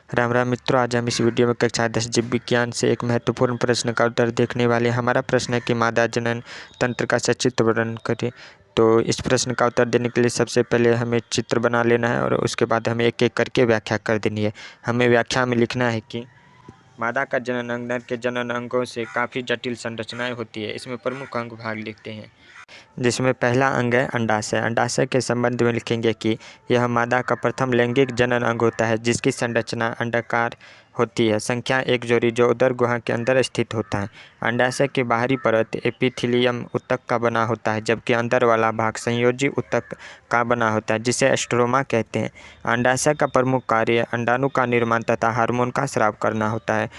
राम राम मित्रों, आज हम इस वीडियो में कक्षा 10 जीव विज्ञान से एक महत्वपूर्ण प्रश्न का उत्तर देखने वाले हैं। हमारा प्रश्न है कि मादा जनन तंत्र का सचित्र वर्णन करें। तो इस प्रश्न का उत्तर देने के लिए सबसे पहले हमें चित्र बना लेना है और उसके बाद हमें एक एक करके व्याख्या कर देनी है। हमें व्याख्या में लिखना है कि मादा का जनन अंग नर के जनन अंगों से काफ़ी जटिल संरचनाएँ होती है। इसमें प्रमुख अंग भाग लिखते हैं, जिसमें पहला अंग है अंडाशय। अंडाशय के संबंध में लिखेंगे कि यह मादा का प्रथम लैंगिक जनन अंग होता है, जिसकी संरचना अंडाकार होती है। संख्या एक जोड़ी जो उदर गुहा के अंदर स्थित होता है। अंडाशय की बाहरी परत एपिथेलियम ऊतक का बना होता है, जबकि अंदर वाला भाग संयोजी ऊतक का बना होता है, जिसे स्ट्रोमा कहते हैं। अंडाशय का प्रमुख कार्य अंडाणु का निर्माण तथा हार्मोन का स्राव करना होता है।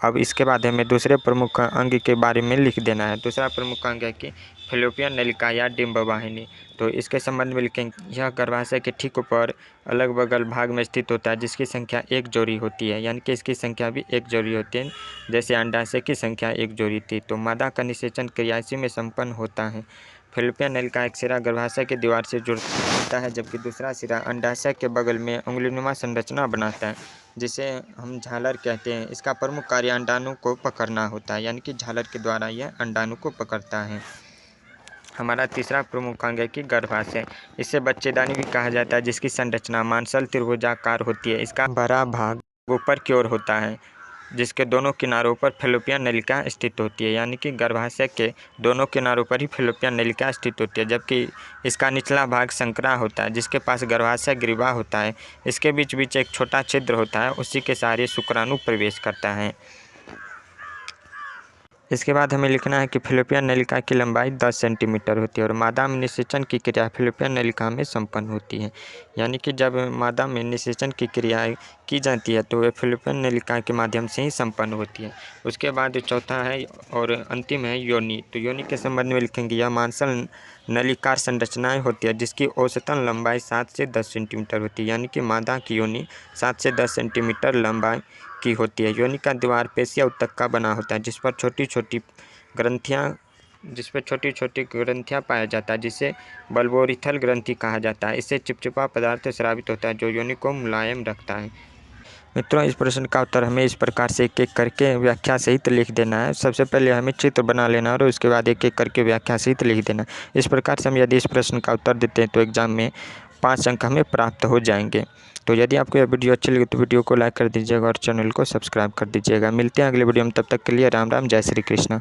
अब इसके बाद हमें दूसरे प्रमुख अंग के बारे में लिख देना है। दूसरा प्रमुख अंग है कि फैलोपियन नलिका या डिंब वाहिनी। तो इसके संबंध में लिखेंगे यह गर्भाशय के ठीक ऊपर अलग बगल भाग में स्थित होता है, जिसकी संख्या एक जोड़ी होती है, यानी कि इसकी संख्या भी एक जोड़ी होती है, जैसे अंडाशय की संख्या एक जोड़ी थी। तो मादा का निषेचन क्रिया इसी में संपन्न होता है। फैलोपियन नलिका एक सिरा गर्भाशय की दीवार से जुड़ता है, जबकि दूसरा सिरा अंडाशय के बगल में उंगलीनुमा संरचना बनाता है, जिसे हम झालर कहते हैं। इसका प्रमुख कार्य अंडाणु को पकड़ना होता है, यानी कि झालर के द्वारा यह अंडाणु को पकड़ता है। हमारा तीसरा प्रमुख अंग है कि गर्भाशय। इसे बच्चेदानी भी कहा जाता है, जिसकी संरचना मांसल त्रिभुजाकार होती है। इसका बड़ा भाग ऊपर की ओर होता है, जिसके दोनों किनारों पर फैलोपियन नलिका स्थित होती है, यानी कि गर्भाशय के दोनों किनारों पर ही फैलोपियन नलिका स्थित होती है, जबकि इसका निचला भाग संकरा होता है, जिसके पास गर्भाशय ग्रीवा होता है। इसके बीच बीच एक छोटा छिद्र होता है, उसी के सहारे शुक्राणु प्रवेश करता है। इसके बाद हमें लिखना है कि फैलोपियन नलिका की लंबाई 10 सेंटीमीटर होती है और मादा में निषेचन की क्रिया फैलोपियन नलिका में संपन्न होती है। यानी कि जब मादा में निषेचन की क्रिया की जाती है तो वे फैलोपियन नलिका के माध्यम से ही संपन्न होती है। उसके बाद चौथा है और अंतिम है योनि। तो योनि के संबंध में लिखेंगे यह मांसल नलिकार संरचनाएँ होती है, जिसकी औसतन लंबाई 7 से 10 सेंटीमीटर होती है, यानी कि मादा की योनि 7 से 10 सेंटीमीटर लंबाई की होती है। योनि का द्वार पेशिया ऊतक का बना होता है, जिस पर छोटी छोटी ग्रंथियाँ पाया जाता है, जिसे बल्बोरिथल ग्रंथि कहा जाता है। इससे चिपचिपा पदार्थ स्रावित होता है, जो योनि को मुलायम रखता है। मित्रों, इस प्रश्न का उत्तर हमें इस प्रकार से एक एक करके व्याख्या सहित लिख देना है। सबसे पहले हमें चित्र बना लेना है और उसके बाद एक एक करके व्याख्या सहित लिख देना है। इस प्रकार से हम यदि इस प्रश्न का उत्तर देते हैं तो एग्जाम में 5 अंक हमें प्राप्त हो जाएंगे। तो यदि आपको यह वीडियो अच्छी लगी तो वीडियो को लाइक कर दीजिएगा और चैनल को सब्सक्राइब कर दीजिएगा। मिलते हैं अगले वीडियो में, तब तक के लिए राम राम, जय श्री कृष्ण।